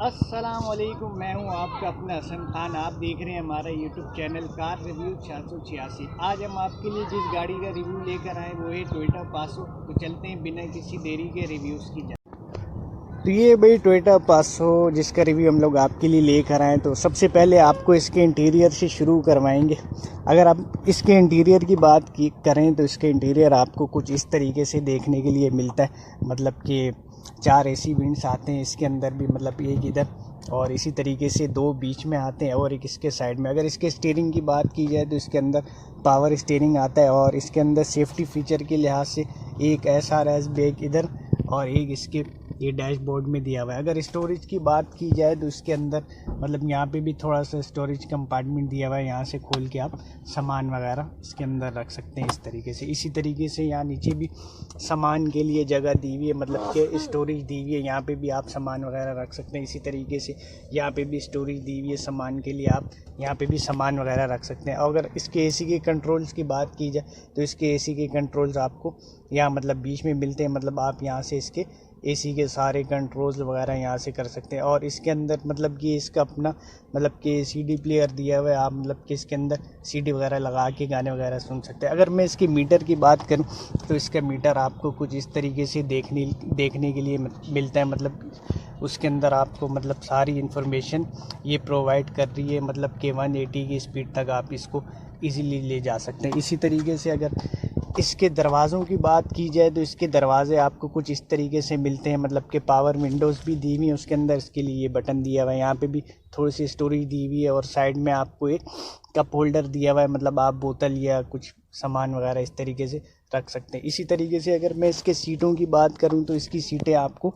अस्सलाम वालेकुम, मैं हूं आपका अपना हसन खान। आप देख रहे हैं हमारा यूट्यूब चैनल कार रिव्यू 486। आज हम आपके लिए जिस गाड़ी का रिव्यू लेकर आए वो है टोयोटा पासो। तो चलते हैं बिना किसी देरी के रिव्यूज़ की जाए। तो ये भाई टोयोटा पासो जिसका रिव्यू हम लोग आपके लिए लेकर आए। तो सबसे पहले आपको इसके इंटीरियर से शुरू करवाएंगे। अगर आप इसके इंटीरियर की बात करें तो इसके इंटीरियर आपको कुछ इस तरीके से देखने के लिए मिलता है। मतलब कि 4 एसी विंड्स आते हैं इसके अंदर भी, मतलब एक इधर और इसी तरीके से 2 बीच में आते हैं और एक इसके साइड में। अगर इसके स्टीयरिंग की बात की जाए तो इसके अंदर पावर स्टीयरिंग आता है और इसके अंदर सेफ्टी फीचर के लिहाज से एक SRS ब्रेक इधर और एक इसके ये डैशबोर्ड में दिया हुआ है। अगर स्टोरेज की बात की जाए तो इसके अंदर मतलब यहाँ पे भी थोड़ा सा स्टोरेज कंपार्टमेंट दिया हुआ है। यहाँ से खोल के आप सामान वगैरह इसके अंदर रख सकते हैं इस तरीके से। इसी तरीके से यहाँ नीचे भी सामान के लिए जगह दी हुई है, मतलब कि स्टोरेज दी हुई है। यहाँ पे भी आप सामान वगैरह रख सकते हैं। इसी तरीके से यहाँ पे भी स्टोरेज दी हुई है सामान के लिए, आप यहाँ पे भी सामान वगैरह रख सकते हैं। और अगर इसके AC के कंट्रोल्स की बात की जाए तो इसके AC के कंट्रोल्स आपको यहाँ मतलब बीच में मिलते हैं। मतलब आप यहाँ से इसके AC के सारे कंट्रोल्स वगैरह यहाँ से कर सकते हैं। और इसके अंदर मतलब कि इसका अपना मतलब कि CD प्लेयर दिया हुआ है। आप मतलब कि इसके अंदर CD वगैरह लगा के गाने वगैरह सुन सकते हैं। अगर मैं इसके मीटर की बात करूँ तो इसका मीटर आपको कुछ इस तरीके से देखने के लिए मिलता है। मतलब उसके अंदर आपको मतलब सारी इन्फॉर्मेशन ये प्रोवाइड कर रही है। मतलब कि 180 की स्पीड तक आप इसको ईज़िली ले जा सकते हैं। इसी तरीके से अगर इसके दरवाज़ों की बात की जाए तो इसके दरवाजे आपको कुछ इस तरीके से मिलते हैं। मतलब कि पावर विंडोज़ भी दी हुई है उसके अंदर, इसके लिए ये बटन दिया हुआ है। यहाँ पे भी थोड़ी सी स्टोरेज दी हुई है और साइड में आपको एक कप होल्डर दिया हुआ है। मतलब आप बोतल या कुछ सामान वगैरह इस तरीके से रख सकते हैं। इसी तरीके से अगर मैं इसके सीटों की बात करूं तो इसकी सीटें आपको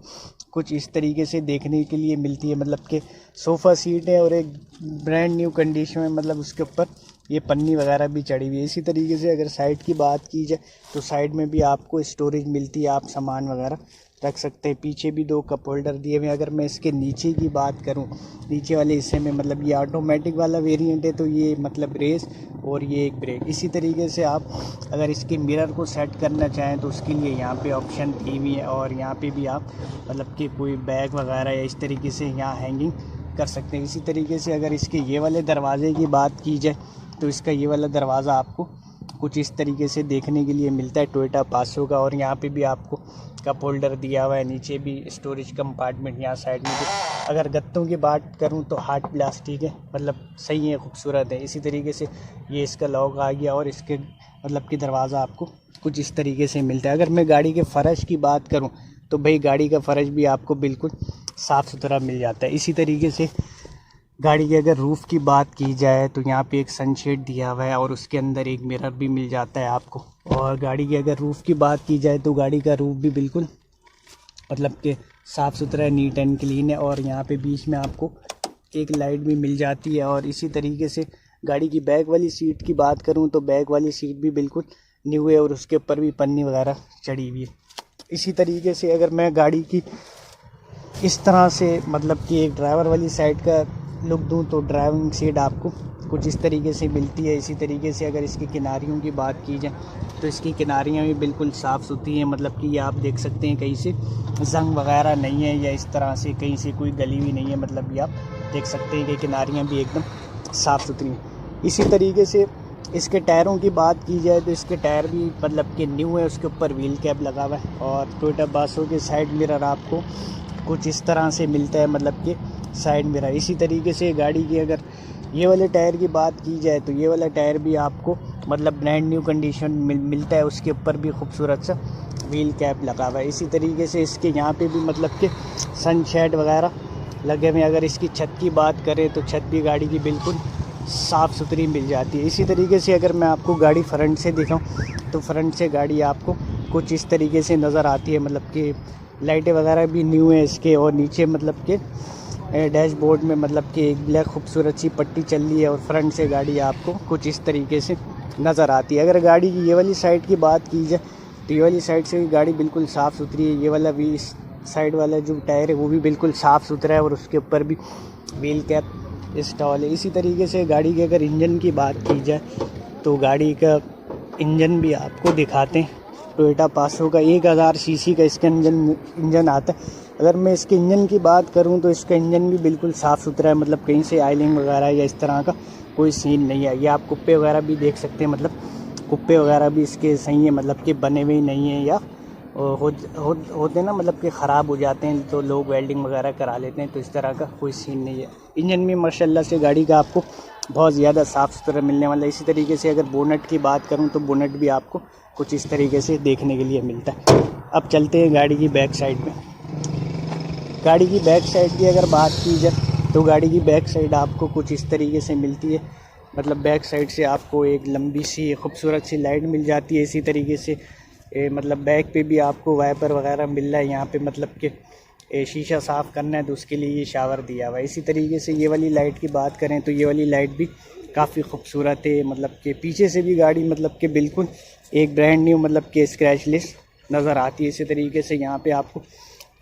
कुछ इस तरीके से देखने के लिए मिलती है। मतलब कि सोफ़ा सीट है और एक ब्रांड न्यू कंडीशन में, मतलब उसके ऊपर ये पन्नी वगैरह भी चढ़ी हुई है। इसी तरीके से अगर साइड की बात की जाए तो साइड में भी आपको स्टोरेज मिलती है, आप सामान वगैरह रख सकते हैं। पीछे भी 2 कप होल्डर दिए हुए हैं। अगर मैं इसके नीचे की बात करूं, नीचे वाले हिस्से में मतलब ये ऑटोमेटिक वाला वेरिएंट है तो ये मतलब रेस और ये एक ब्रेक। इसी तरीके से आप अगर इसके मिरर को सेट करना चाहें तो उसके लिए यहाँ पे ऑप्शन दी हुई है। और यहाँ पे भी आप मतलब कि कोई बैग वगैरह या इस तरीके से यहाँ हैंगिंग कर सकते हैं। इसी तरीके से अगर इसके ये वाले दरवाजे की बात की जाए तो इसका ये वाला दरवाज़ा आपको कुछ इस तरीके से देखने के लिए मिलता है टोयोटा पासो का। और यहाँ पे भी आपको कप होल्डर दिया हुआ है, नीचे भी स्टोरेज कंपार्टमेंट, यहाँ साइड में भी। अगर गत्तों की बात करूँ तो हार्ड प्लास्टिक है, मतलब सही है, खूबसूरत है। इसी तरीके से ये इसका लॉक आ गया और इसके मतलब कि दरवाज़ा आपको कुछ इस तरीके से मिलता है। अगर मैं गाड़ी के फ़र्श की बात करूँ तो भाई गाड़ी का फ़र्श भी आपको बिल्कुल साफ़ सुथरा मिल जाता है। इसी तरीके से गाड़ी के अगर रूफ़ की बात की जाए तो यहाँ पे एक सनशेड दिया हुआ है और उसके अंदर एक मिरर भी मिल जाता है आपको। और गाड़ी की अगर रूफ़ की बात की जाए तो गाड़ी का रूफ़ भी बिल्कुल मतलब कि साफ़ सुथरा है, नीट एंड क्लीन है। और यहाँ पे बीच में आपको एक लाइट भी मिल जाती है। और इसी तरीके से गाड़ी की बैक वाली सीट की बात करूँ तो बैक वाली सीट भी बिल्कुल न्यू है और उसके ऊपर भी पन्नी वगैरह चढ़ी हुई है। इसी तरीके से अगर मैं गाड़ी की इस तरह से मतलब कि एक ड्राइवर वाली साइड का लुक दूं तो ड्राइविंग सीट आपको कुछ इस तरीके से मिलती है। इसी तरीके से अगर इसकी किनारियों की बात की जाए तो इसकी किनारियाँ भी बिल्कुल साफ़ सुथरी हैं। मतलब कि ये आप देख सकते हैं कहीं से जंग वगैरह नहीं है या इस तरह से कहीं से कोई गली हुई नहीं है। मतलब ये आप देख सकते हैं कि किनारियाँ भी एकदम साफ़ सुथरी हैं। इसी तरीके से इसके टायरों की बात की जाए तो इसके टायर भी मतलब कि न्यू है, उसके ऊपर व्हील कैप लगा हुआ है। और टोयोटा पासो के साइड मिरर आपको कुछ इस तरह से मिलता है, मतलब कि साइड मिरर। इसी तरीके से गाड़ी की अगर ये वाले टायर की बात की जाए तो ये वाला टायर भी आपको मतलब ब्रांड न्यू कंडीशन मिलता है। उसके ऊपर भी खूबसूरत सा व्हील कैप लगा हुआ है। इसी तरीके से इसके यहाँ पे भी मतलब कि सनशेड वगैरह लगे हुए हैं। अगर इसकी छत की बात करें तो छत भी गाड़ी की बिल्कुल साफ़ सुथरी मिल जाती है। इसी तरीके से अगर मैं आपको गाड़ी फ्रंट से दिखाऊँ तो फ्रंट से गाड़ी आपको कुछ इस तरीके से नज़र आती है। मतलब कि लाइटें वगैरह भी न्यू है इसके। और नीचे मतलब कि डैशबोर्ड में मतलब कि एक ब्लैक खूबसूरत सी पट्टी चल रही है और फ्रंट से गाड़ी आपको कुछ इस तरीके से नज़र आती है। अगर गाड़ी की ये वाली साइड की बात की जाए तो ये वाली साइड से भी गाड़ी बिल्कुल साफ़ सुथरी है। ये वाला भी इस साइड वाला जो टायर है वो भी बिल्कुल साफ़ सुथरा है और उसके ऊपर भी व्हील कैप इंस्टॉल है। इसी तरीके से गाड़ी के अगर इंजन की बात की जाए तो गाड़ी का इंजन भी आपको दिखाते हैं। टोयोटा पासो का 1000 सीसी का इसका इंजन आता है। अगर मैं इसके इंजन की बात करूं तो इसका इंजन भी बिल्कुल साफ़ सुथरा है, मतलब कहीं से आयलिंग वगैरह या इस तरह का कोई सीन नहीं है। ये आप कुप्पे वगैरह भी देख सकते हैं, मतलब कुप्पे वगैरह भी इसके सही है, मतलब कि बने हुए ही नहीं हैं या होते ना, मतलब कि ख़राब हो जाते हैं तो लोग वेल्डिंग वगैरह करा लेते हैं, तो इस तरह का कोई सीन नहीं है। इंजन भी माशाल्लाह से गाड़ी का आपको बहुत ज़्यादा साफ़ सुथरा मिलने वाला है। इसी तरीके से अगर बोनट की बात करूँ तो बोनट भी आपको कुछ इस तरीके से देखने के लिए मिलता है। अब चलते हैं गाड़ी की बैक साइड में। गाड़ी की बैक साइड की अगर बात की जाए तो गाड़ी की बैक साइड आपको कुछ इस तरीके से मिलती है, मतलब बैक साइड से आपको एक लंबी सी खूबसूरत सी लाइट मिल जाती है। इसी तरीके से मतलब बैक पे भी आपको वाइपर वगैरह मिल रहा है यहाँ पे, मतलब कि शीशा साफ़ करना है तो उसके लिए ये शावर दिया हुआ है। इसी तरीके से ये वाली लाइट की बात करें तो ये वाली लाइट भी काफ़ी खूबसूरत है, मतलब कि पीछे से भी गाड़ी मतलब कि बिल्कुल एक ब्रांड न्यू, मतलब कि स्क्रैचलेस नज़र आती है। इसी तरीके से यहाँ पे आपको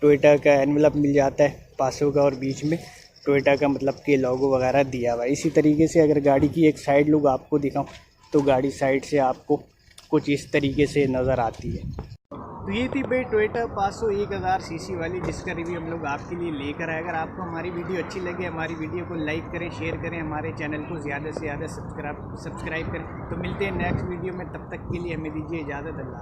टोयोटा का एनवलप मिल जाता है पासों का, और बीच में टोयोटा का मतलब कि लोगो वगैरह दिया हुआ है। इसी तरीके से अगर गाड़ी की एक साइड लुक आपको दिखाऊं तो गाड़ी साइड से आपको कुछ इस तरीके से नज़र आती है। तो ये थी भाई टोयोटा पासो 1000 सीसी वाली, जिसका रिव्यू हम लोग आपके लिए लेकर आए। अगर आपको हमारी वीडियो अच्छी लगे, हमारी वीडियो को लाइक करें, शेयर करें, हमारे चैनल को ज़्यादा से ज़्यादा सब्सक्राइब करें। तो मिलते हैं नेक्स्ट वीडियो में, तब तक के लिए हमें दीजिए इजाज़त। अल्लाह।